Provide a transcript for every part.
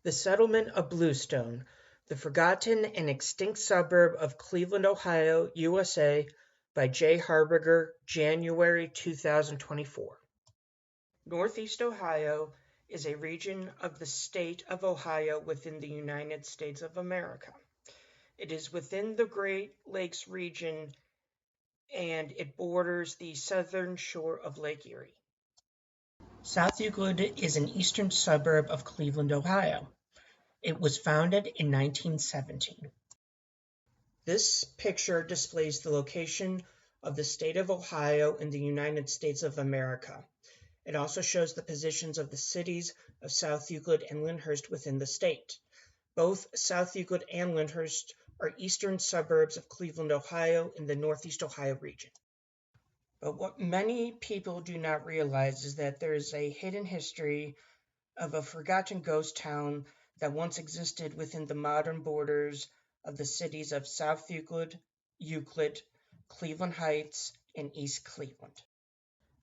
The Settlement of Bluestone, the Forgotten and Extinct Suburb of Cleveland, Ohio, USA, by J. Harberger, January 2024. Northeast Ohio is a region of the state of Ohio within the United States of America. It is within the Great Lakes region and it borders the southern shore of Lake Erie. South Euclid is an eastern suburb of Cleveland, Ohio. It was founded in 1917. This picture displays the location of the state of Ohio in the United States of America. It also shows the positions of the cities of South Euclid and Lyndhurst within the state. Both South Euclid and Lyndhurst are eastern suburbs of Cleveland, Ohio in the Northeast Ohio region. But what many people do not realize is that there is a hidden history of a forgotten ghost town that once existed within the modern borders of the cities of South Euclid, Cleveland Heights, and East Cleveland.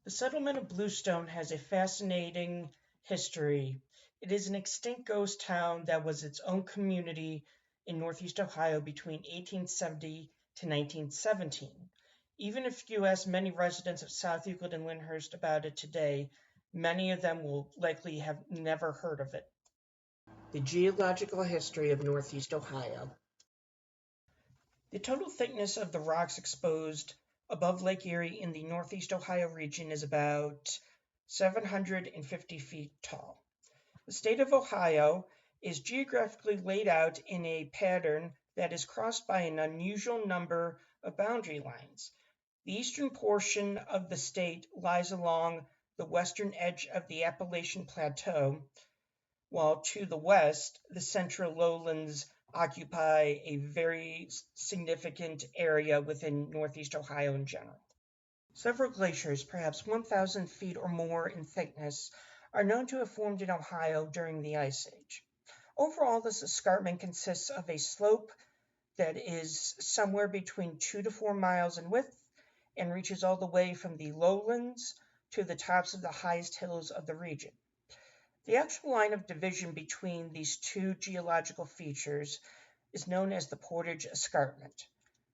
The settlement of Bluestone has a fascinating history. It is an extinct ghost town that was its own community in Northeast Ohio between 1870 to 1917. Even if you ask many residents of South Euclid and Lyndhurst about it today, many of them will likely have never heard of it. The geological history of Northeast Ohio. The total thickness of the rocks exposed above Lake Erie in the Northeast Ohio region is about 750 feet tall. The state of Ohio is geographically laid out in a pattern that is crossed by an unusual number of boundary lines. The eastern portion of the state lies along the western edge of the Appalachian Plateau, while to the west, the central lowlands occupy a very significant area within Northeast Ohio in general. Several glaciers, perhaps 1,000 feet or more in thickness, are known to have formed in Ohio during the Ice Age. Overall, this escarpment consists of a slope that is somewhere between 2 to 4 miles in width and reaches all the way from the lowlands to the tops of the highest hills of the region. The actual line of division between these two geological features is known as the Portage Escarpment.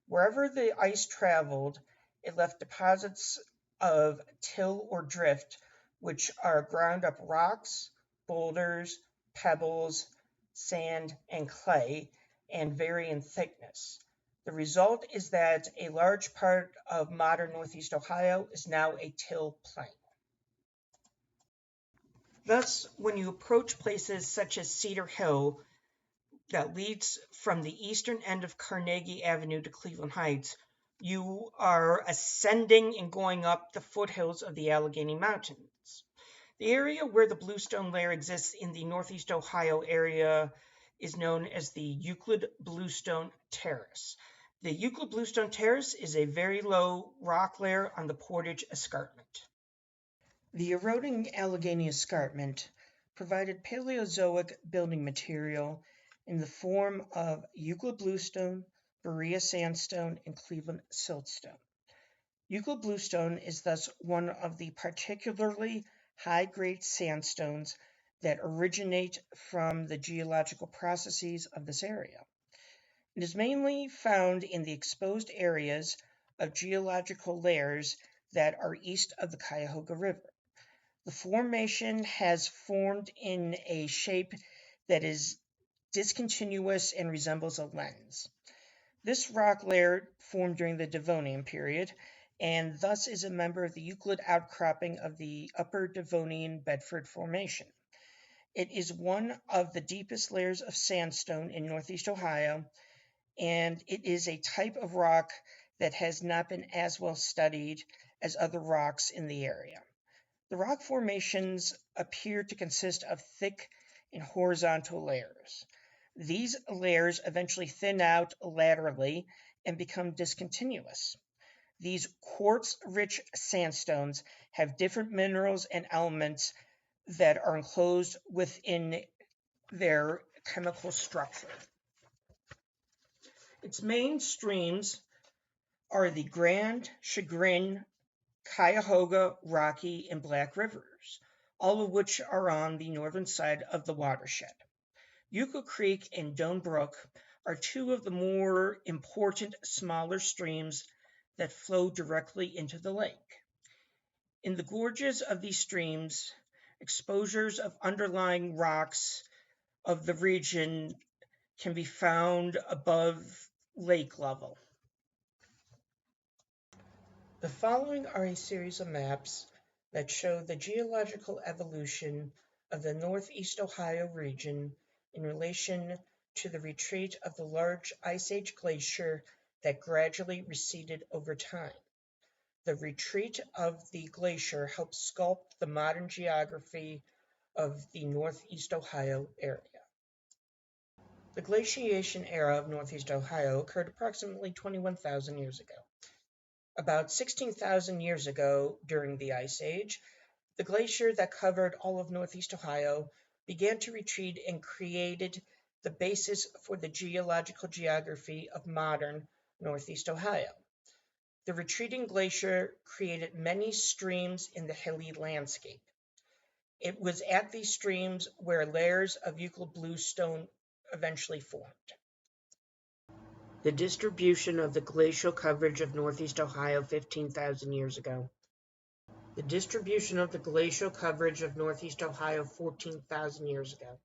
Wherever the ice traveled, it left deposits of till or drift, which are ground up rocks, boulders, pebbles, sand, and clay, and vary in thickness. The result is that a large part of modern Northeast Ohio is now a till plain. Thus, when you approach places such as Cedar Hill, that leads from the eastern end of Carnegie Avenue to Cleveland Heights, you are ascending and going up the foothills of the Allegheny Mountains. The area where the Bluestone layer exists in the Northeast Ohio area is known as the Euclid Bluestone Terrace. The Euclid Bluestone Terrace is a very low rock layer on the Portage Escarpment. The eroding Allegheny Escarpment provided Paleozoic building material in the form of Euclid Bluestone, Berea Sandstone, and Cleveland Siltstone. Euclid Bluestone is thus one of the particularly high-grade sandstones that originate from the geological processes of this area. It is mainly found in the exposed areas of geological layers that are east of the Cuyahoga River. The formation has formed in a shape that is discontinuous and resembles a lens. This rock layer formed during the Devonian period and thus is a member of the Euclid outcropping of the Upper Devonian Bedford Formation. It is one of the deepest layers of sandstone in Northeast Ohio, and it is a type of rock that has not been as well studied as other rocks in the area. The rock formations appear to consist of thick and horizontal layers. These layers eventually thin out laterally and become discontinuous. These quartz-rich sandstones have different minerals and elements that are enclosed within their chemical structure. Its main streams are the Grand, Chagrin, Cuyahoga, Rocky, and Black Rivers, all of which are on the northern side of the watershed. Euclid Creek and Doan Brook are two of the more important smaller streams that flow directly into the lake. In the gorges of these streams, exposures of underlying rocks of the region can be found above lake level. The following are a series of maps that show the geological evolution of the Northeast Ohio region in relation to the retreat of the large Ice Age glacier that gradually receded over time. The retreat of the glacier helped sculpt the modern geography of the Northeast Ohio area. The glaciation era of Northeast Ohio occurred approximately 21,000 years ago. About 16,000 years ago, during the Ice Age, the glacier that covered all of Northeast Ohio began to retreat and created the basis for the geological geography of modern Northeast Ohio. The retreating glacier created many streams in the hilly landscape. It was at these streams where layers of Euclid bluestone eventually formed. The distribution of the glacial coverage of Northeast Ohio 15,000 years ago. The distribution of the glacial coverage of Northeast Ohio 14,000 years ago.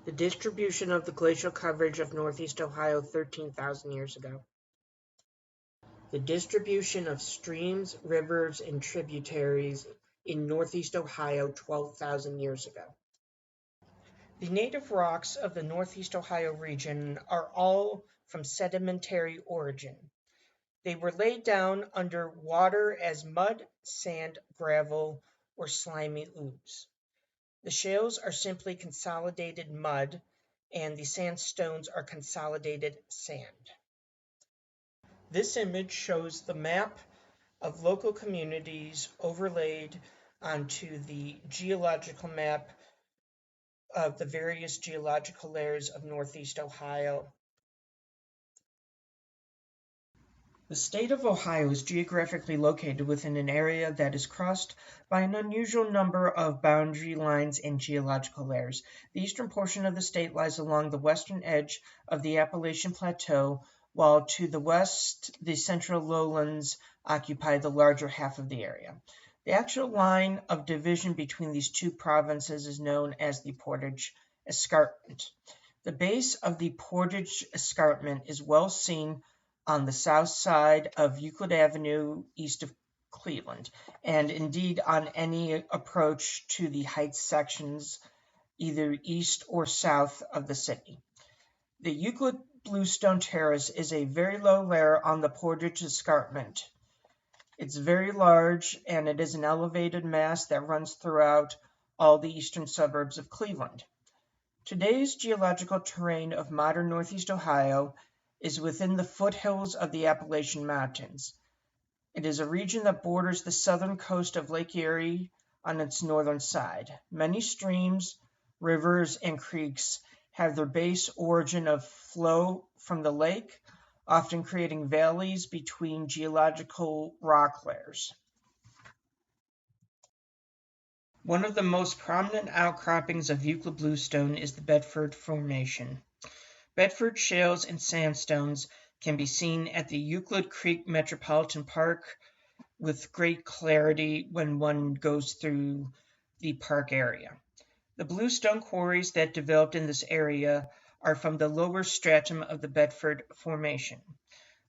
The distribution of the glacial coverage of Northeast Ohio 13,000 years ago. The distribution of streams, rivers, and tributaries in Northeast Ohio 12,000 years ago. The native rocks of the Northeast Ohio region are all from sedimentary origin. They were laid down under water as mud, sand, gravel, or slimy ooze. The shales are simply consolidated mud, and the sandstones are consolidated sand. This image shows the map of local communities overlaid onto the geological map of the various geological layers of Northeast Ohio. The state of Ohio is geographically located within an area that is crossed by an unusual number of boundary lines and geological layers. The eastern portion of the state lies along the western edge of the Appalachian Plateau, while to the west, the central lowlands occupy the larger half of the area. The actual line of division between these two provinces is known as the Portage Escarpment. The base of the Portage Escarpment is well seen on the south side of Euclid Avenue east of Cleveland, and indeed on any approach to the heights sections either east or south of the city. The Euclid Bluestone Terrace is a very low layer on the Portage Escarpment. It's very large, and it is an elevated mass that runs throughout all the eastern suburbs of Cleveland. Today's geological terrain of modern Northeast Ohio is within the foothills of the Appalachian Mountains. It is a region that borders the southern coast of Lake Erie on its northern side. Many streams, rivers, and creeks have their base origin of flow from the lake, often creating valleys between geological rock layers. One of the most prominent outcroppings of Euclid Bluestone is the Bedford Formation. Bedford shales and sandstones can be seen at the Euclid Creek Metropolitan Park with great clarity when one goes through the park area. The bluestone quarries that developed in this area are from the lower stratum of the Bedford Formation.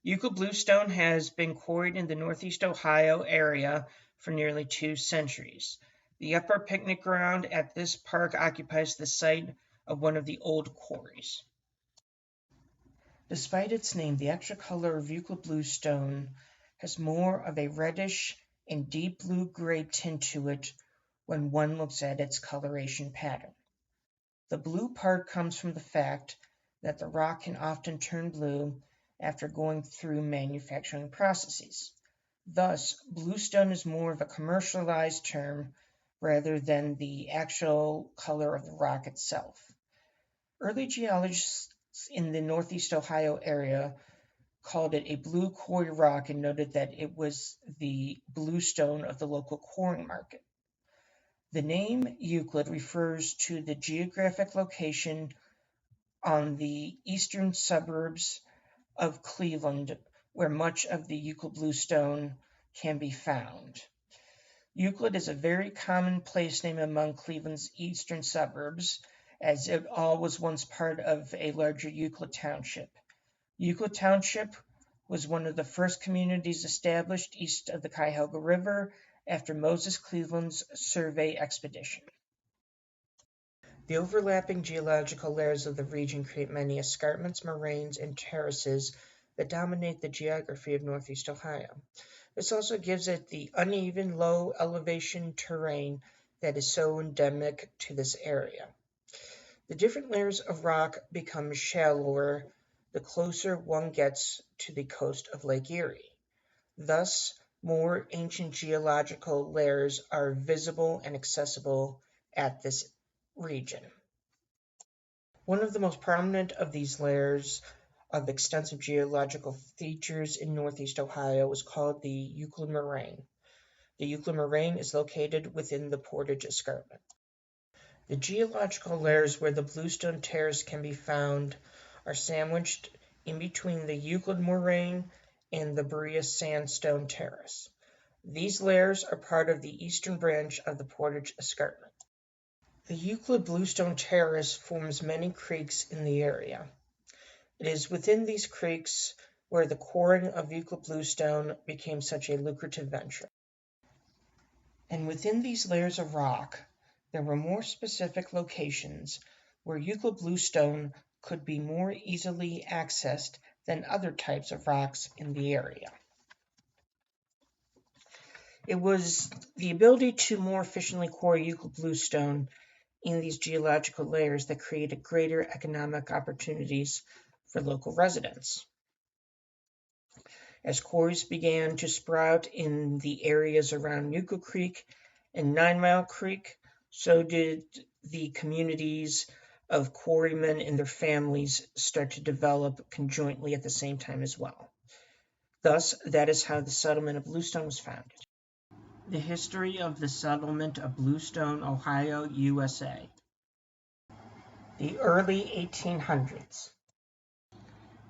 Euclid Bluestone has been quarried in the Northeast Ohio area for nearly 2 centuries. The upper picnic ground at this park occupies the site of one of the old quarries. Despite its name, the actual color of Euclid Bluestone has more of a reddish and deep blue-gray tint to it when one looks at its coloration pattern. The blue part comes from the fact that the rock can often turn blue after going through manufacturing processes. Thus, bluestone is more of a commercialized term rather than the actual color of the rock itself. Early geologists in the Northeast Ohio area called it a blue quarry rock and noted that it was the bluestone of the local quarrying market. The name Euclid refers to the geographic location on the eastern suburbs of Cleveland, where much of the Euclid Bluestone can be found. Euclid is a very common place name among Cleveland's eastern suburbs, as it all was once part of a larger Euclid Township. Euclid Township was one of the first communities established east of the Cuyahoga River after Moses Cleveland's survey expedition. The overlapping geological layers of the region create many escarpments, moraines, and terraces that dominate the geography of northeast Ohio. This also gives it the uneven, low-elevation terrain that is so endemic to this area. The different layers of rock become shallower the closer one gets to the coast of Lake Erie. Thus, more ancient geological layers are visible and accessible at this region. One of the most prominent of these layers of extensive geological features in northeast Ohio is called the Euclid Moraine. The Euclid Moraine is located within the Portage Escarpment. The geological layers where the Bluestone Terrace can be found are sandwiched in between the Euclid Moraine and the Berea Sandstone Terrace. These layers are part of the eastern branch of the Portage Escarpment. The Euclid Bluestone Terrace forms many creeks in the area. It is within these creeks where the quarrying of Euclid Bluestone became such a lucrative venture. And within these layers of rock, there were more specific locations where Euclid Bluestone could be more easily accessed than other types of rocks in the area. It was the ability to more efficiently quarry Euclid Bluestone in these geological layers that created greater economic opportunities for local residents. As quarries began to sprout in the areas around Euclid Creek and 9 Mile Creek, so did the communities of quarrymen and their families start to develop conjointly at the same time as well. Thus, that is how the Settlement of Bluestone was founded. The history of the Settlement of Bluestone, Ohio, USA. The early 1800s.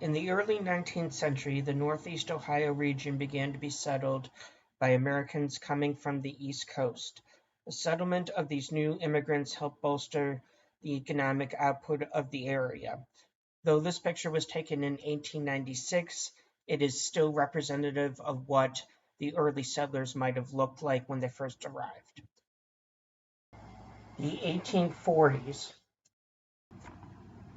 In the early 19th century, the northeast Ohio region began to be settled by Americans coming from the East Coast. The settlement of these new immigrants helped bolster the economic output of the area. Though this picture was taken in 1896, it is still representative of what the early settlers might have looked like when they first arrived. The 1840s.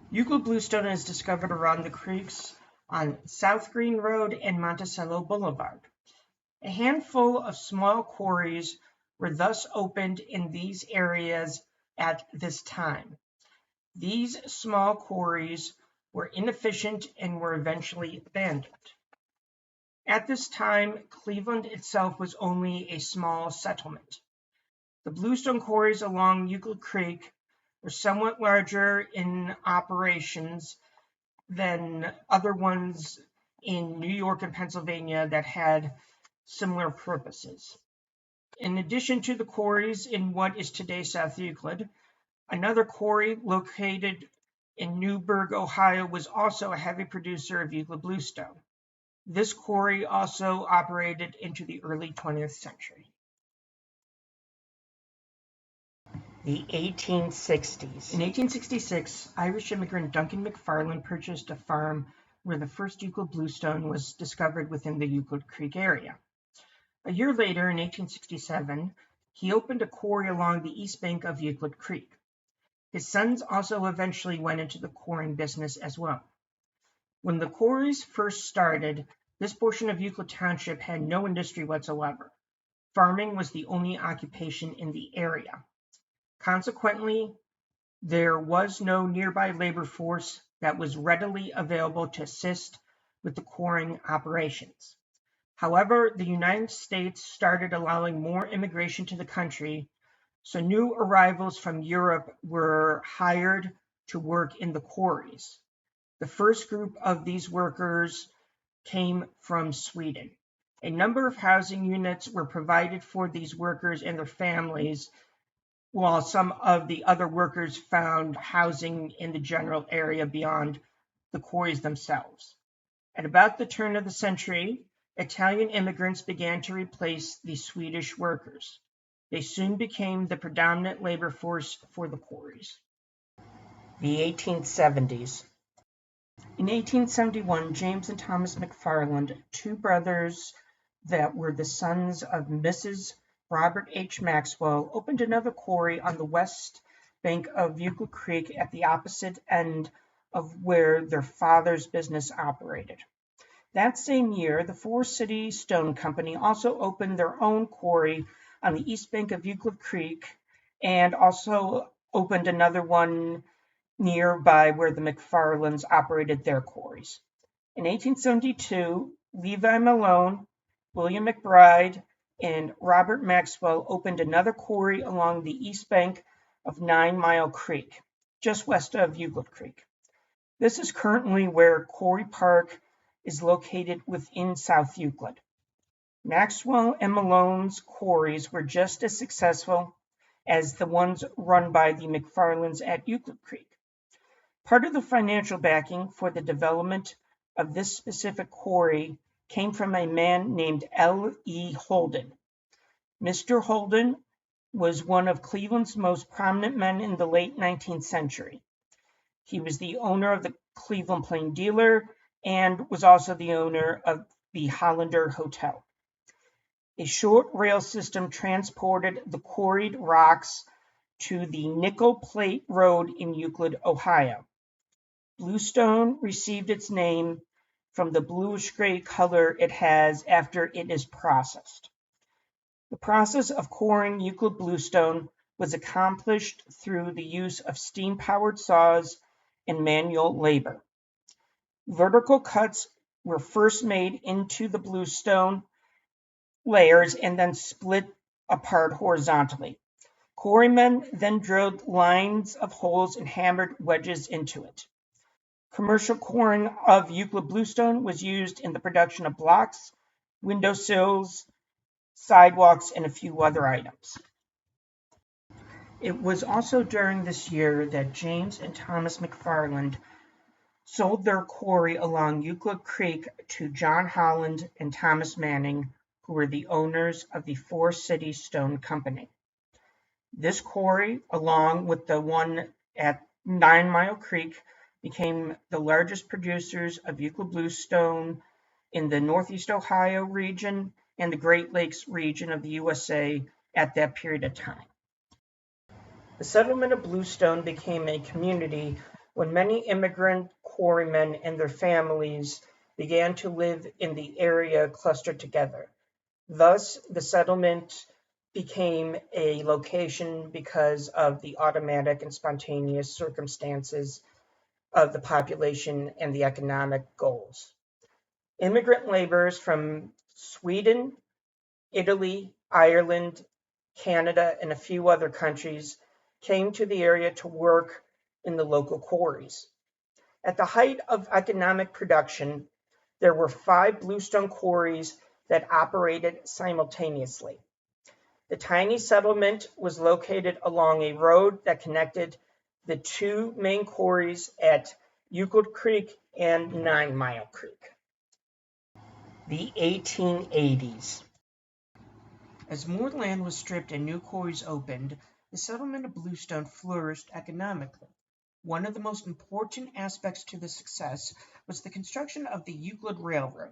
Euclid Bluestone is discovered around the creeks on South Green Road and Monticello Boulevard. A handful of small quarries were thus opened in these areas at this time. These small quarries were inefficient and were eventually abandoned. At this time, Cleveland itself was only a small settlement. The bluestone quarries along Euclid Creek were somewhat larger in operations than other ones in New York and Pennsylvania that had similar purposes. In addition to the quarries in what is today South Euclid, another quarry located in Newburgh, Ohio, was also a heavy producer of Euclid Bluestone. This quarry also operated into the early 20th century. The 1860s. In 1866, Irish immigrant Duncan McFarland purchased a farm where the first Euclid Bluestone was discovered within the Euclid Creek area. A year later, in 1867, he opened a quarry along the east bank of Euclid Creek. His sons also eventually went into the quarrying business as well. When the quarries first started, this portion of Euclid Township had no industry whatsoever. Farming was the only occupation in the area. Consequently, there was no nearby labor force that was readily available to assist with the quarrying operations. However, the United States started allowing more immigration to the country, so new arrivals from Europe were hired to work in the quarries. The first group of these workers came from Sweden. A number of housing units were provided for these workers and their families, while some of the other workers found housing in the general area beyond the quarries themselves. At about the turn of the century, Italian immigrants began to replace the Swedish workers. They soon became the predominant labor force for the quarries. The 1870s. In 1871, James and Thomas McFarland, two brothers that were the sons of Mrs. Robert H. Maxwell, opened another quarry on the west bank of Euclid Creek at the opposite end of where their father's business operated. That same year, the Forest City Stone Company also opened their own quarry on the east bank of Euclid Creek and also opened another one nearby where the McFarlands operated their quarries. In 1872, Levi Malone, William McBride, and Robert Maxwell opened another quarry along the east bank of 9 Mile Creek, just west of Euclid Creek. This is currently where Quarry Park is located within South Euclid. Maxwell and Malone's quarries were just as successful as the ones run by the McFarlands at Euclid Creek. Part of the financial backing for the development of this specific quarry came from a man named L. E. Holden. Mr. Holden was one of Cleveland's most prominent men in the late 19th century. He was the owner of the Cleveland Plain Dealer and was also the owner of the Hollander Hotel. A short rail system transported the quarried rocks to the Nickel Plate Road in Euclid, Ohio. Bluestone received its name from the bluish-gray color it has after it is processed. The process of quarrying Euclid bluestone was accomplished through the use of steam-powered saws and manual labor. Vertical cuts were first made into the bluestone layers and then split apart horizontally. Quarrymen then drilled lines of holes and hammered wedges into it. Commercial quarrying of Euclid bluestone was used in the production of blocks, windowsills, sidewalks, and a few other items. It was also during this year that James and Thomas McFarland sold their quarry along Euclid Creek to John Holland and Thomas Manning, who were the owners of the Forest City Stone Company. This quarry, along with the one at 9 Mile Creek, became the largest producers of Euclid bluestone in the Northeast Ohio region and the Great Lakes region of the USA at that period of time. The settlement of Bluestone became a community when many immigrant quarrymen and their families began to live in the area clustered together. Thus, the settlement became a location because of the automatic and spontaneous circumstances of the population and the economic goals. Immigrant laborers from Sweden, Italy, Ireland, Canada, and a few other countries came to the area to work in the local quarries. At the height of economic production, there were 5 bluestone quarries that operated simultaneously. The tiny settlement was located along a road that connected the 2 main quarries at Euclid Creek and 9 Mile Creek. The 1880s. As more land was stripped and new quarries opened, the settlement of Bluestone flourished economically. One of the most important aspects to the success was the construction of the Euclid Railroad.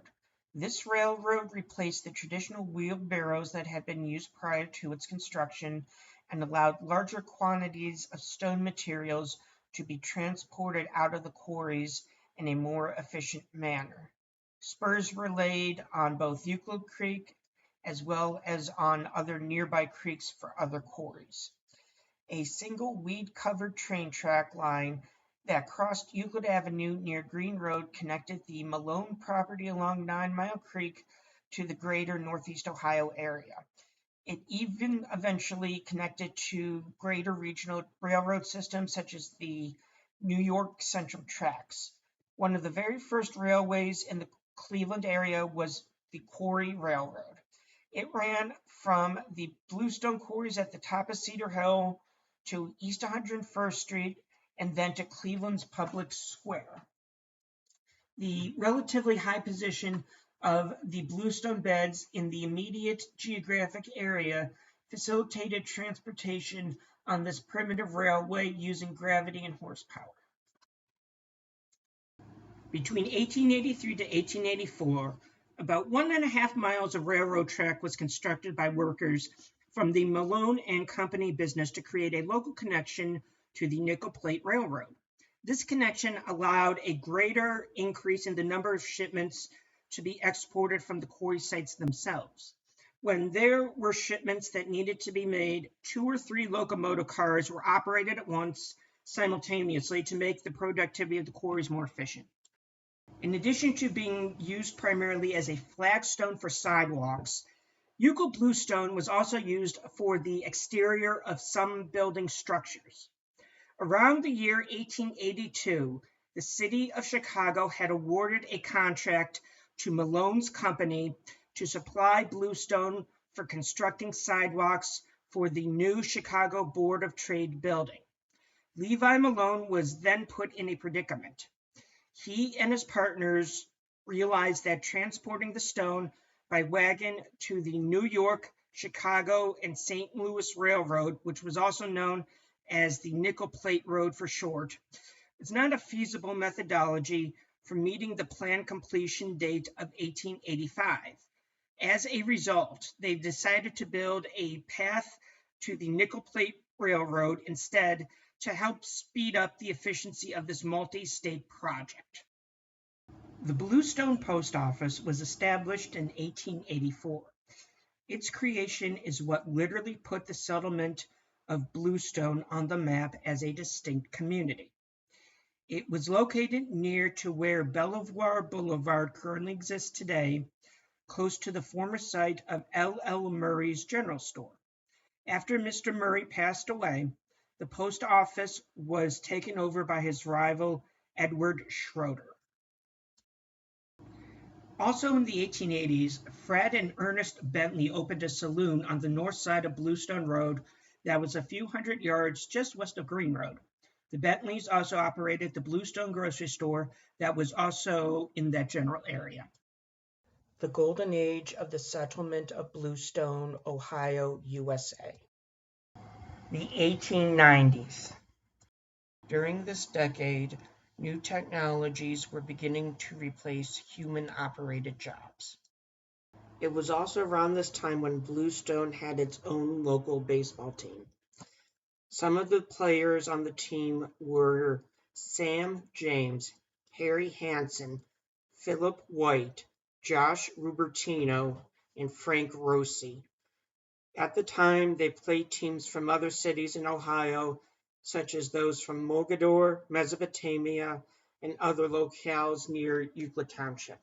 This railroad replaced the traditional wheelbarrows that had been used prior to its construction and allowed larger quantities of stone materials to be transported out of the quarries in a more efficient manner. Spurs were laid on both Euclid Creek as well as on other nearby creeks for other quarries. A single weed-covered train track line that crossed Euclid Avenue near Green Road connected the Malone property along 9 Mile Creek to the greater Northeast Ohio area. It even eventually connected to greater regional railroad systems such as the New York Central Tracks. One of the very first railways in the Cleveland area was the Quarry Railroad. It ran from the bluestone quarries at the top of Cedar Hill to East 101st Street and then to Cleveland's Public Square. The relatively high position of the bluestone beds in the immediate geographic area facilitated transportation on this primitive railway using gravity and horsepower. Between 1883 to 1884, about 1.5 miles of railroad track was constructed by workers from the Malone and Company business to create a local connection to the Nickel Plate Railroad. This connection allowed a greater increase in the number of shipments to be exported from the quarry sites themselves. When there were shipments that needed to be made, 2 or 3 locomotive cars were operated at once simultaneously to make the productivity of the quarries more efficient. In addition to being used primarily as a flagstone for sidewalks, Euclid bluestone was also used for the exterior of some building structures. Around the year 1882, the city of Chicago had awarded a contract to Malone's Company to supply bluestone for constructing sidewalks for the new Chicago Board of Trade building. Levi Malone was then put in a predicament. He and his partners realized that transporting the stone by wagon to the New York, Chicago, and St. Louis Railroad, which was also known as the Nickel Plate Road for short, was not a feasible methodology for meeting the planned completion date of 1885. As a result, they decided to build a path to the Nickel Plate Railroad instead to help speed up the efficiency of this multi-state project. The Bluestone Post Office was established in 1884. Its creation is what literally put the settlement of Bluestone on the map as a distinct community. It was located near to where Belvoir Boulevard currently exists today, close to the former site of L.L. Murray's General Store. After Mr. Murray passed away, the post office was taken over by his rival, Edward Schroeder. Also in the 1880s, Fred and Ernest Bentley opened a saloon on the north side of Bluestone Road that was a few hundred yards just west of Green Road. The Bentleys also operated the Bluestone grocery store that was also in that general area. The golden age of the settlement of Bluestone, Ohio, USA. The 1890s. During this decade, new technologies were beginning to replace human-operated jobs. It was also around this time when Bluestone had its own local baseball team. Some of the players on the team were Sam James, Harry Hansen, Philip White, Josh Rubertino, and Frank Rossi. At the time, they played teams from other cities in Ohio, such as those from Mogadore, Mesopotamia, and other locales near Euclid Township.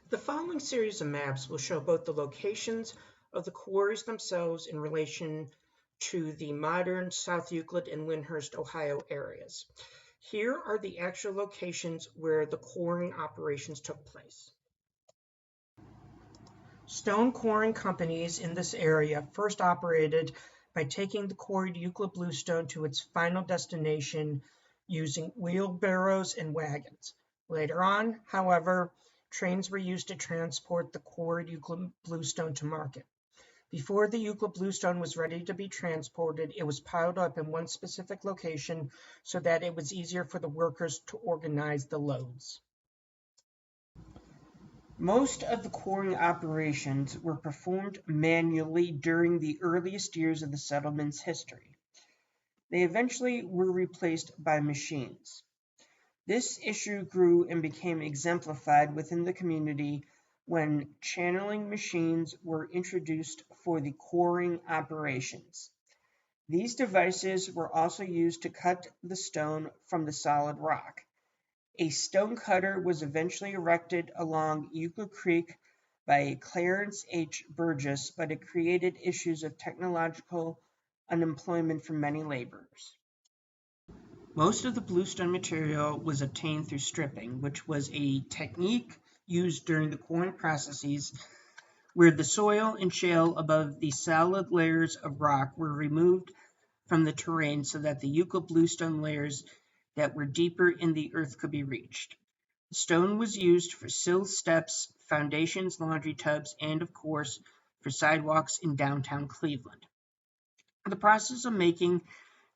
The following series of maps will show both the locations of the quarries themselves in relation to the modern South Euclid and Lyndhurst, Ohio areas. Here are the actual locations where the quarrying operations took place. Stone quarrying companies in this area first operated by taking the quarried Euclid bluestone to its final destination using wheelbarrows and wagons. Later on, however, trains were used to transport the quarried Euclid bluestone to market. Before the Euclid bluestone was ready to be transported, it was piled up in one specific location so that it was easier for the workers to organize the loads. Most of the quarrying operations were performed manually during the earliest years of the settlement's history. They eventually were replaced by machines. This issue grew and became exemplified within the community when channeling machines were introduced for the quarrying operations. These devices were also used to cut the stone from the solid rock. A stone cutter was eventually erected along Euclid Creek by Clarence H. Burgess, but it created issues of technological unemployment for many laborers. Most of the bluestone material was obtained through stripping, which was a technique used during the quarrying processes where the soil and shale above the solid layers of rock were removed from the terrain so that the Euclid bluestone layers that were deeper in the earth could be reached. The stone was used for sill steps, foundations, laundry tubs, and, of course, for sidewalks in downtown Cleveland. The process of making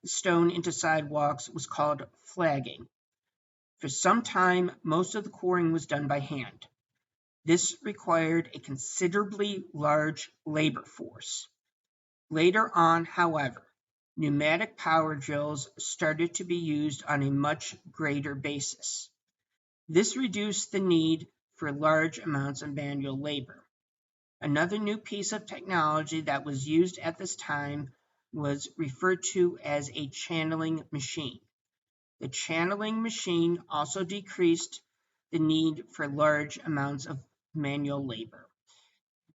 the stone into sidewalks was called flagging. For some time, most of the quarrying was done by hand. This required a considerably large labor force. Later on, however, pneumatic power drills started to be used on a much greater basis. This reduced the need for large amounts of manual labor. Another new piece of technology that was used at this time was referred to as a channeling machine. The channeling machine also decreased the need for large amounts of manual labor.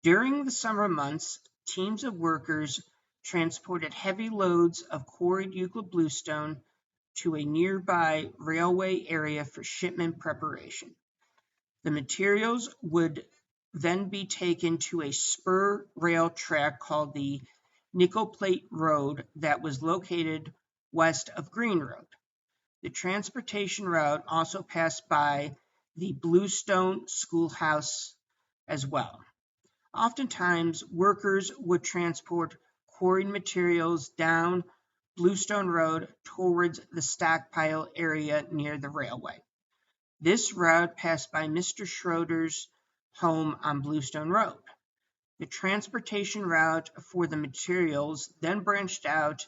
During the summer months, teams of workers transported heavy loads of quarried Euclid bluestone to a nearby railway area for shipment preparation. The materials would then be taken to a spur rail track called the Nickel Plate Road that was located west of Green Road. The transportation route also passed by the Bluestone Schoolhouse as well. Oftentimes, workers would transport quarried materials down Bluestone Road towards the stockpile area near the railway. This route passed by Mr. Schroeder's home on Bluestone Road. The transportation route for the materials then branched out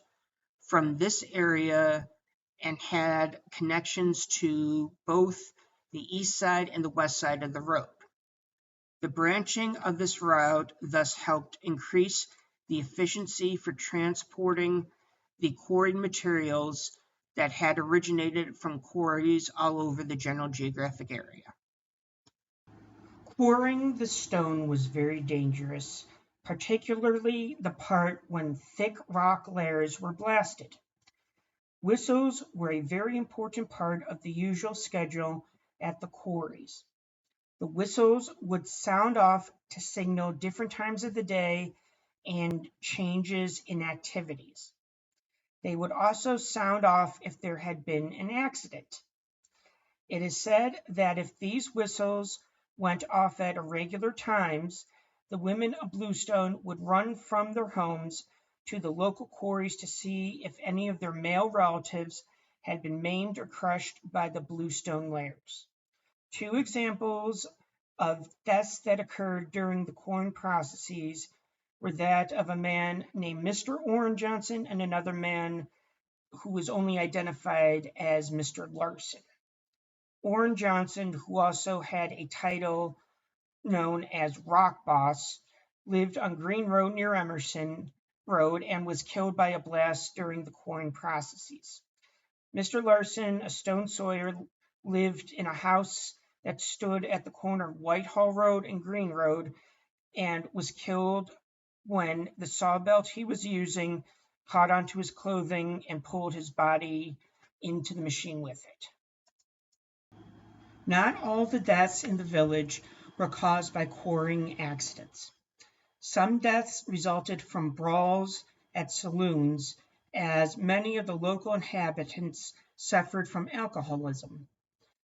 from this area and had connections to both the east side and the west side of the road. The branching of this route thus helped increase the efficiency for transporting the quarried materials that had originated from quarries all over the general geographic area. Quarrying the stone was very dangerous, particularly the part when thick rock layers were blasted. Whistles were a very important part of the usual schedule at the quarries. The whistles would sound off to signal different times of the day and changes in activities. They would also sound off if there had been an accident. It is said that if these whistles went off at irregular times, the women of Bluestone would run from their homes to the local quarries to see if any of their male relatives had been maimed or crushed by the bluestone layers. Two examples of deaths that occurred during the quarrying processes were that of a man named Mr. Orrin Johnson and another man who was only identified as Mr. Larson. Orrin Johnson, who also had a title known as Rock Boss, lived on Green Road near Emerson Road and was killed by a blast during the quarrying processes. Mr. Larson, a stone sawyer, lived in a house that stood at the corner of Whitehall Road and Green Road and was killed when the saw belt he was using caught onto his clothing and pulled his body into the machine with it. Not all the deaths in the village were caused by quarrying accidents. Some deaths resulted from brawls at saloons, as many of the local inhabitants suffered from alcoholism.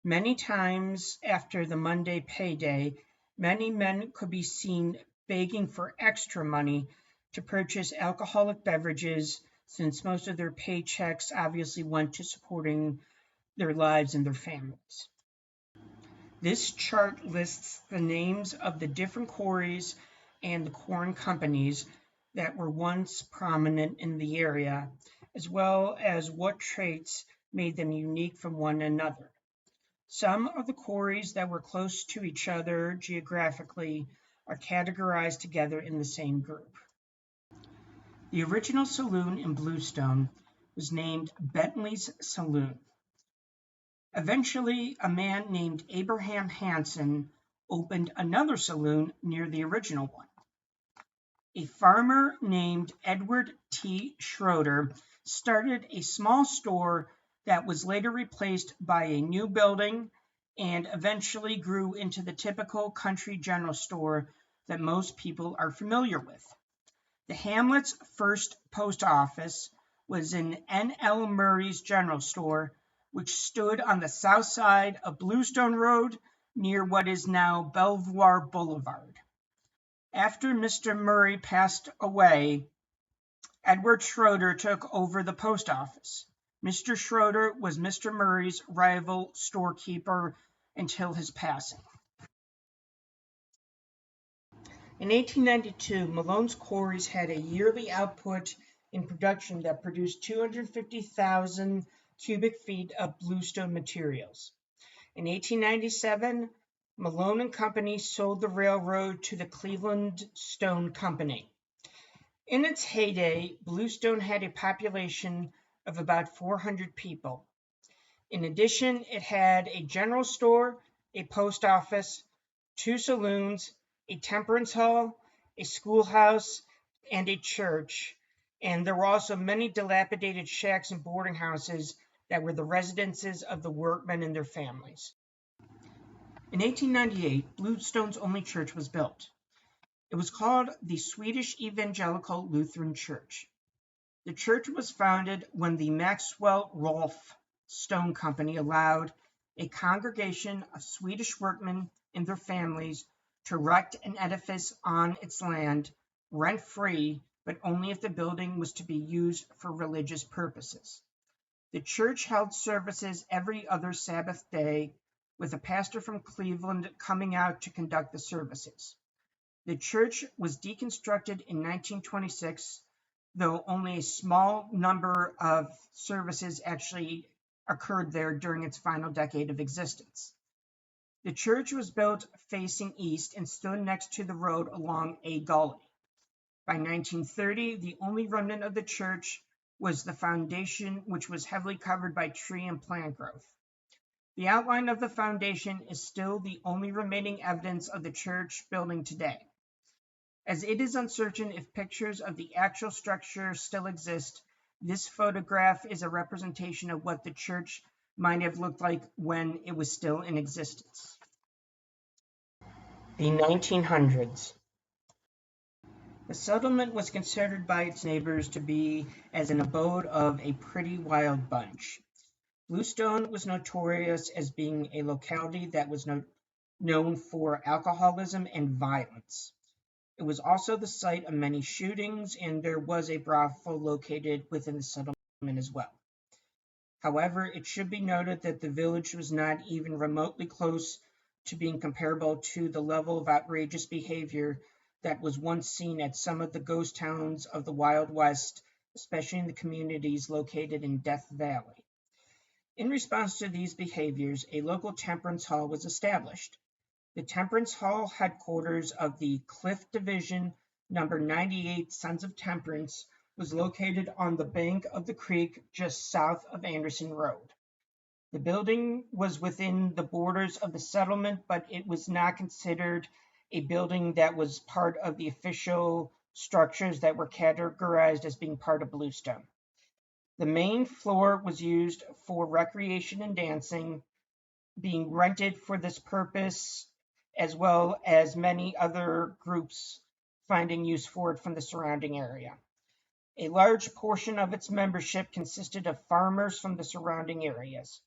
Many times after the Monday payday, many men could be seen begging for extra money to purchase alcoholic beverages, since most of their paychecks obviously went to supporting their lives and their families. This chart lists the names of the different quarries and the quarrying companies that were once prominent in the area, as well as what traits made them unique from one another. Some of the quarries that were close to each other geographically are categorized together in the same group. The original saloon in Bluestone was named Bentley's Saloon. Eventually, a man named Abraham Hansen opened another saloon near the original one. A farmer named Edward T. Schroeder started a small store that was later replaced by a new building and eventually grew into the typical country general store that most people are familiar with. The hamlet's first post office was in N.L. Murray's General Store, which stood on the south side of Bluestone Road near what is now Belvoir Boulevard. After Mr. Murray passed away, Edward Schroeder took over the post office. Mr. Schroeder was Mr. Murray's rival storekeeper until his passing. In 1892, Malone's quarries had a yearly output in production that produced 250,000 cubic feet of bluestone materials. In 1897, Malone and Company sold the railroad to the Cleveland Stone Company. In its heyday, Bluestone had a population of about 400 people. In addition, it had a general store, a post office, 2 saloons, a temperance hall, a schoolhouse, and a church, and there were also many dilapidated shacks and boarding houses that were the residences of the workmen and their families. In 1898, Bluestone's only church was built. It was called the Swedish Evangelical Lutheran Church. The church was founded when the Maxwell Rolfe Stone Company allowed a congregation of Swedish workmen and their families to erect an edifice on its land, rent-free, but only if the building was to be used for religious purposes. The church held services every other Sabbath day, with a pastor from Cleveland coming out to conduct the services. The church was deconstructed in 1926, though only a small number of services actually occurred there during its final decade of existence. The church was built facing east and stood next to the road along a gully. By 1930, the only remnant of the church was the foundation, which was heavily covered by tree and plant growth. The outline of the foundation is still the only remaining evidence of the church building today. As it is uncertain if pictures of the actual structure still exist, this photograph is a representation of what the church might have looked like when it was still in existence. The 1900s. The settlement was considered by its neighbors to be as an abode of a pretty wild bunch. Bluestone was notorious as being a locality that was known for alcoholism and violence. It was also the site of many shootings, and there was a brothel located within the settlement as well. However, it should be noted that the village was not even remotely close to being comparable to the level of outrageous behavior that was once seen at some of the ghost towns of the Wild West, especially in the communities located in Death Valley. In response to these behaviors, a local temperance hall was established. The Temperance Hall headquarters of the Cliff Division, number 98 Sons of Temperance, was located on the bank of the creek just south of Anderson Road. The building was within the borders of the settlement, but it was not considered a building that was part of the official structures that were categorized as being part of Bluestone. The main floor was used for recreation and dancing, being rented for this purpose, as well as many other groups finding use for it from the surrounding area. A large portion of its membership consisted of farmers from the surrounding areas.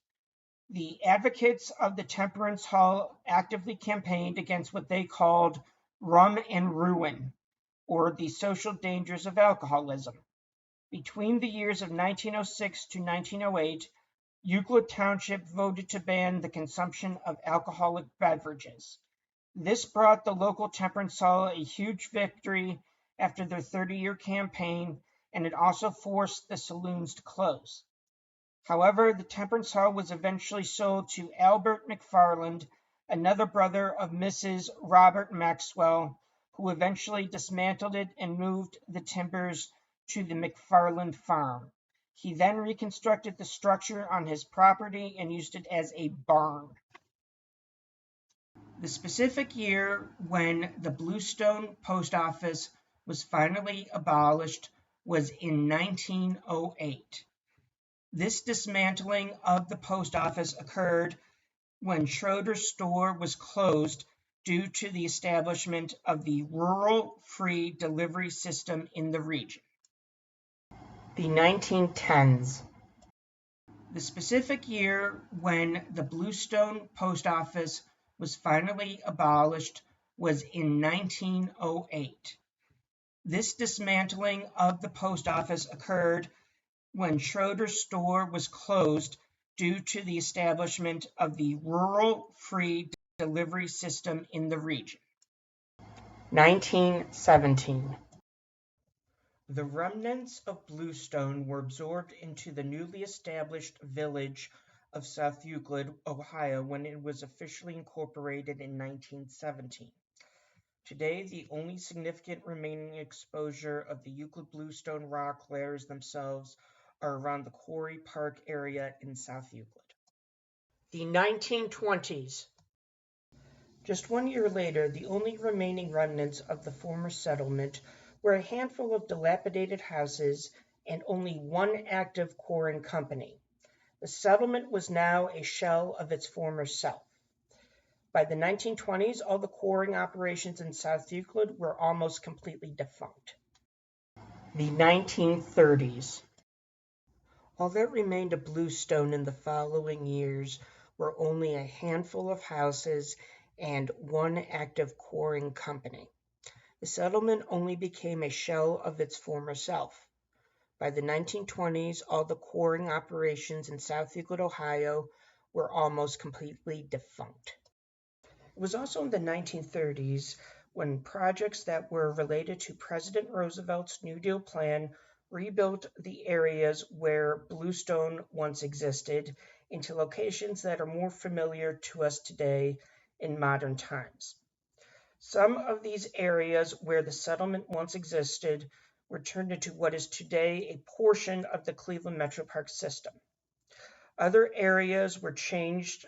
The advocates of the Temperance Hall actively campaigned against what they called rum and ruin, or the social dangers of alcoholism. Between the years of 1906 to 1908, Euclid Township voted to ban the consumption of alcoholic beverages. This brought the local Temperance Hall a huge victory after their 30-year campaign, and it also forced the saloons to close. However, the Temperance Hall was eventually sold to Albert McFarland, another brother of Mrs. Robert Maxwell, who eventually dismantled it and moved the timbers to the McFarland farm. He then reconstructed the structure on his property and used it as a barn. The specific year when the Bluestone post office was finally abolished was in 1908. This dismantling of the post office occurred when Schroeder's store was closed due to the establishment of the rural free delivery system in the region. The 1910s. The specific year when the Bluestone Post Office was finally abolished was in 1908. This dismantling of the post office occurred when Schroeder's store was closed due to the establishment of the rural free delivery system in the region. 1917. The remnants of Bluestone were absorbed into the newly established village of South Euclid, Ohio, when it was officially incorporated in 1917. Today, the only significant remaining exposure of the Euclid Bluestone rock layers themselves are around the Quarry Park area in South Euclid. The 1920s. Just 1 year later, the only remaining remnants of the former settlement were a handful of dilapidated houses and only one active quarrying company. The settlement was now a shell of its former self. By the 1920s, all the quarrying operations in South Euclid were almost completely defunct. The 1930s. All that remained of Bluestone in the following years were only a handful of houses and one active quarrying company. The settlement only became a shell of its former self. By the 1920s, all the quarrying operations in South Euclid, Ohio, were almost completely defunct. It was also in the 1930s when projects that were related to President Roosevelt's New Deal plan rebuilt the areas where Bluestone once existed into locations that are more familiar to us today in modern times. Some of these areas where the settlement once existed were turned into what is today a portion of the Cleveland Metro Park system. Other areas were changed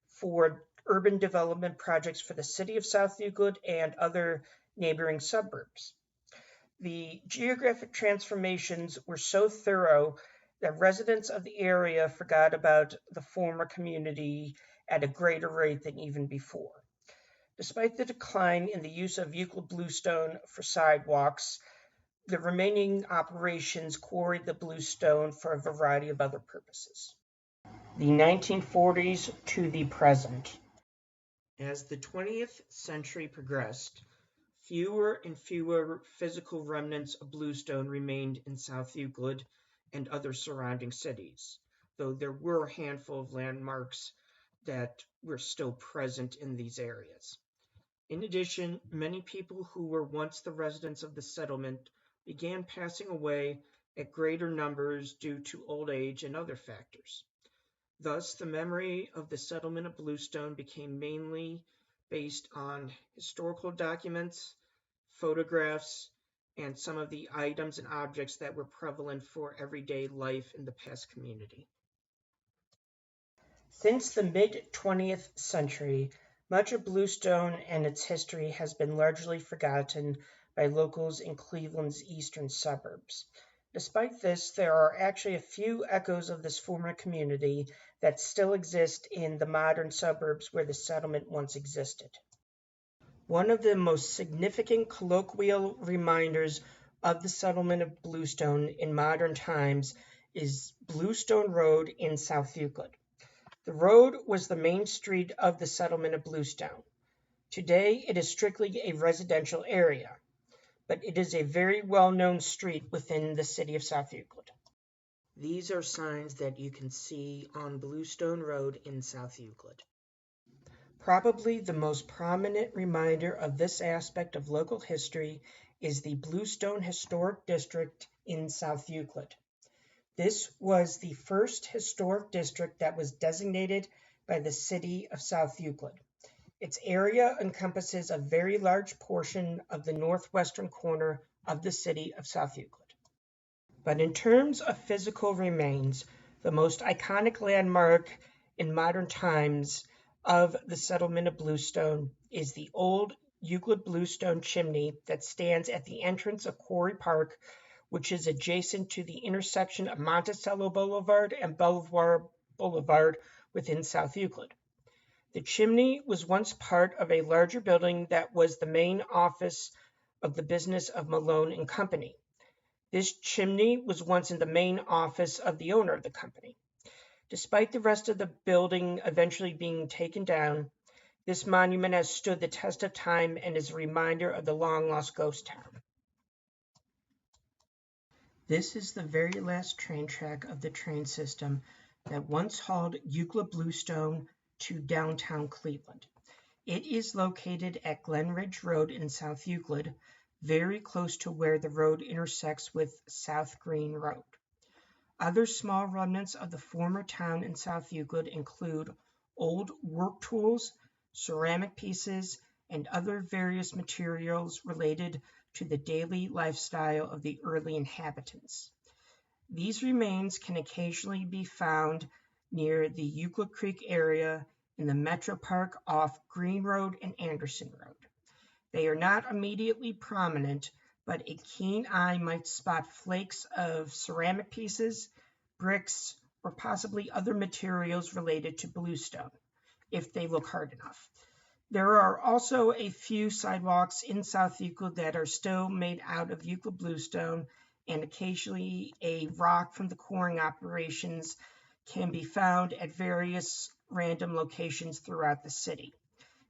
for urban development projects for the city of South Euclid and other neighboring suburbs. The geographic transformations were so thorough that residents of the area forgot about the former community at a greater rate than even before. Despite the decline in the use of Euclid Bluestone for sidewalks, the remaining operations quarried the bluestone for a variety of other purposes. The 1940s to the present. As the 20th century progressed, fewer and fewer physical remnants of bluestone remained in South Euclid and other surrounding cities, though there were a handful of landmarks that were still present in these areas. In addition, many people who were once the residents of the settlement began passing away at greater numbers due to old age and other factors. Thus, the memory of the settlement of Bluestone became mainly based on historical documents, photographs, and some of the items and objects that were prevalent for everyday life in the past community. Since the mid-20th century, much of Bluestone and its history has been largely forgotten by locals in Cleveland's eastern suburbs. Despite this, there are actually a few echoes of this former community that still exist in the modern suburbs where the settlement once existed. One of the most significant colloquial reminders of the settlement of Bluestone in modern times is Bluestone Road in South Euclid. The road was the main street of the settlement of Bluestone. Today, it is strictly a residential area, but it is a very well-known street within the city of South Euclid. These are signs that you can see on Bluestone Road in South Euclid. Probably the most prominent reminder of this aspect of local history is the Bluestone Historic District in South Euclid. This was the first historic district that was designated by the city of South Euclid. Its area encompasses a very large portion of the northwestern corner of the city of South Euclid. But in terms of physical remains, the most iconic landmark in modern times of the settlement of Bluestone is the old Euclid Bluestone chimney that stands at the entrance of Quarry Park, which is adjacent to the intersection of Monticello Boulevard and Belvoir Boulevard within South Euclid. The chimney was once part of a larger building that was the main office of the business of Malone and Company. This chimney was once in the main office of the owner of the company. Despite the rest of the building eventually being taken down, this monument has stood the test of time and is a reminder of the long-lost ghost town. This is the very last train track of the train system that once hauled Euclid Bluestone to downtown Cleveland. It is located at Glen Ridge Road in South Euclid, very close to where the road intersects with South Green Road. Other small remnants of the former town in South Euclid include old work tools, ceramic pieces, and other various materials related to the daily lifestyle of the early inhabitants. These remains can occasionally be found near the Euclid Creek area in the Metro Park off Green Road and Anderson Road. They are not immediately prominent, but a keen eye might spot flakes of ceramic pieces, bricks, or possibly other materials related to bluestone, if they look hard enough. There are also a few sidewalks in South Euclid that are still made out of Euclid bluestone, and occasionally a rock from the quarrying operations can be found at various random locations throughout the city.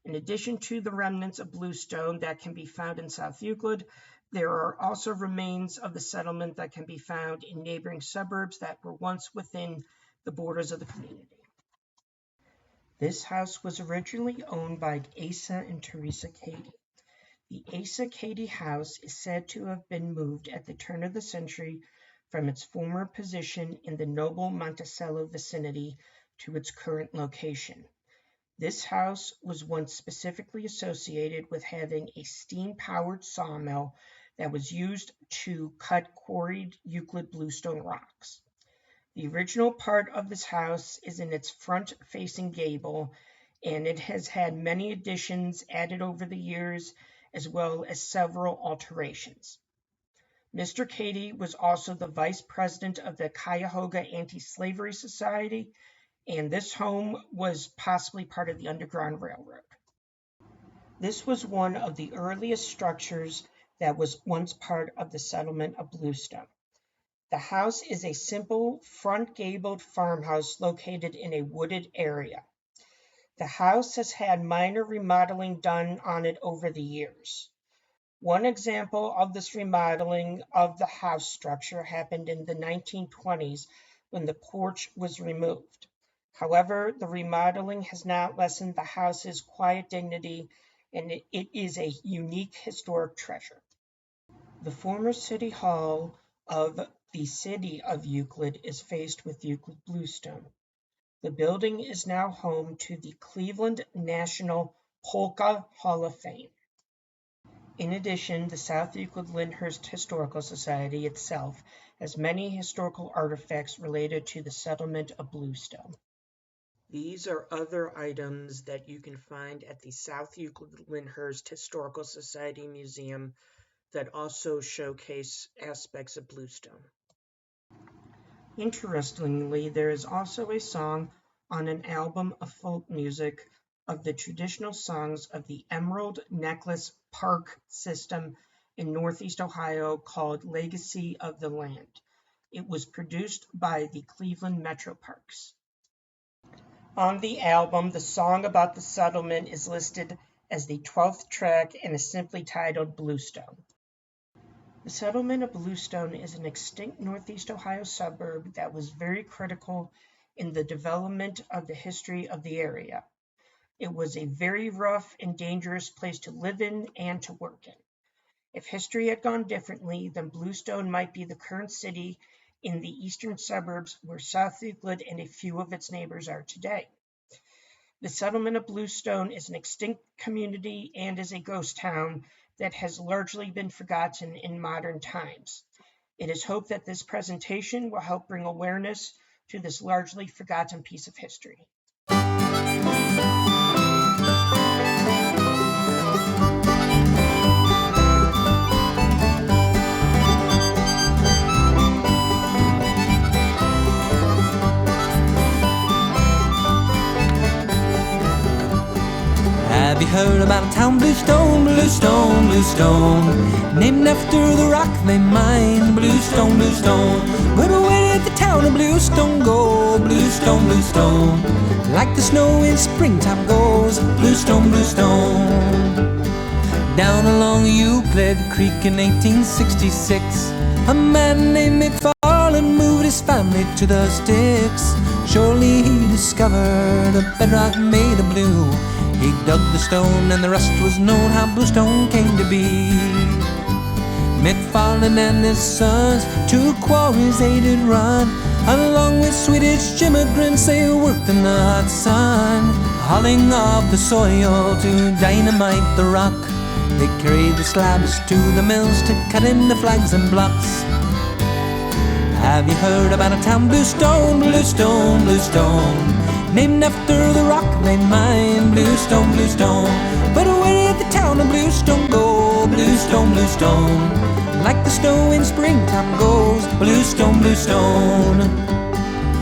In addition to the remnants of bluestone that can be found in South Euclid, there are also remains of the settlement that can be found in neighboring suburbs that were once within the borders of the community. This house was originally owned by Asa and Teresa Cady. The Asa Cady house is said to have been moved at the turn of the century from its former position in the Noble Monticello vicinity to its current location. This house was once specifically associated with having a steam-powered sawmill that was used to cut quarried Euclid bluestone rocks. The original part of this house is in its front-facing gable, and it has had many additions added over the years, as well as several alterations. Mr. Cady was also the vice president of the Cuyahoga Anti-Slavery Society, and this home was possibly part of the Underground Railroad. This was one of the earliest structures that was once part of the settlement of Bluestone. The house is a simple front-gabled farmhouse located in a wooded area. The house has had minor remodeling done on it over the years. One example of this remodeling of the house structure happened in the 1920s when the porch was removed. However, the remodeling has not lessened the house's quiet dignity, and it is a unique historic treasure. The former City Hall of the City of Euclid is faced with Euclid Bluestone. The building is now home to the Cleveland National Polka Hall of Fame. In addition, the South Euclid Lyndhurst Historical Society itself has many historical artifacts related to the settlement of Bluestone. These are other items that you can find at the South Euclid Lyndhurst Historical Society Museum that also showcase aspects of Bluestone. Interestingly, there is also a song on an album of folk music of the traditional songs of the Emerald Necklace Park system in Northeast Ohio called Legacy of the Land. It was produced by the Cleveland Metro Parks. On the album, the song about the settlement is listed as the 12th track and is simply titled Bluestone. The settlement of Bluestone is an extinct Northeast Ohio suburb that was very critical in the development of the history of the area. It was a very rough and dangerous place to live in and to work in. If history had gone differently, then Bluestone might be the current city in the eastern suburbs where South Euclid and a few of its neighbors are today. The settlement of Bluestone is an extinct community and is a ghost town that has largely been forgotten in modern times. It is hoped that this presentation will help bring awareness to this largely forgotten piece of history. Have you heard about a town, Bluestone, Bluestone, Bluestone? Named after the rock they mine, Bluestone, Bluestone. But where did the town of Bluestone go? Bluestone, Bluestone. Like the snow in springtime goes, Bluestone, Bluestone. Down along Euclid Creek in 1866, a man named McFarland moved his family to the sticks. Surely he discovered a bedrock made of blue. He dug the stone and the rest was known how Bluestone came to be. McFarland and his sons to quarries they did run, along with Swedish immigrants they worked in the hot sun, hauling off the soil to dynamite the rock. They carried the slabs to the mills to cut into flags and blocks. Have you heard about a town, Bluestone, Bluestone, Bluestone? Named after the rock they mine, Bluestone, Bluestone. But where did the town of Bluestone go? Bluestone, Bluestone. Like the snow in springtime goes, Bluestone, Bluestone.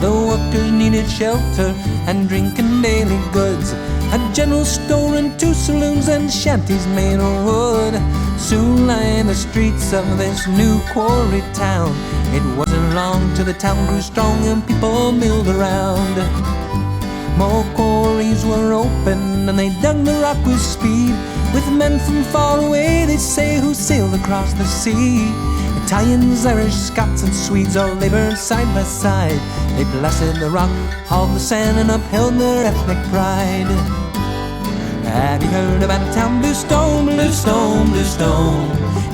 The workers needed shelter and drinking daily goods, a general store and 2 saloons and shanties made of wood soon lined the streets of this new quarry town. It wasn't long till the town grew strong and people milled around. More quarries were opened and they dug the rock with speed, with men from far away, they say, who sailed across the sea. Italians, Irish, Scots and Swedes all labored side by side. They blasted the rock, hauled the sand and upheld their ethnic pride. Have you heard about a town, Bluestone, Bluestone, Bluestone?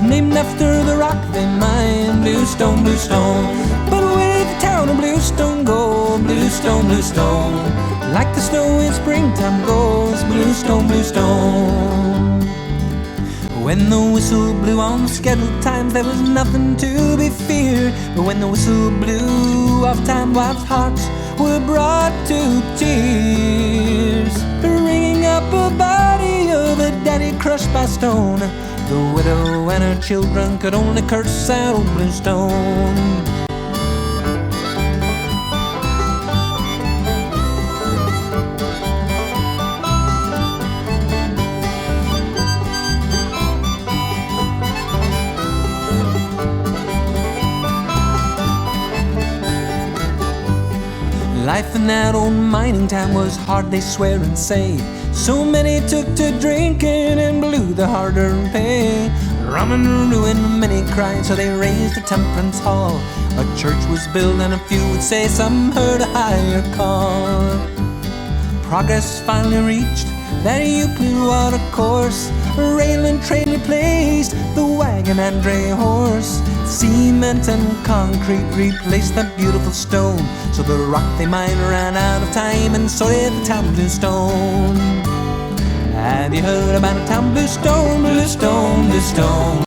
Named after the rock they mine, Bluestone, Bluestone. But where did the town of Bluestone go? Bluestone, Bluestone. Like the snow in springtime goes, Bluestone, Bluestone. When the whistle blew on scheduled times, there was nothing to be feared. But when the whistle blew off time, wives' hearts were brought to tears. Ringing up a body of a daddy crushed by stone, the widow and her children could only curse that old Bluestone. Life in that old mining town was hard, they swear and say. So many took to drinking and blew the hard-earned pay. Rum and ruin, many cried, so they raised a temperance hall. A church was built and a few would say some heard a higher call. Progress finally reached that Euclid water course. A rail and train replaced the wagon and dray horse. Cement and concrete replaced that beautiful stone. So the rock they mined ran out of time, and so did the town Bluestone. Have you heard about a town, Bluestone, Bluestone, Bluestone?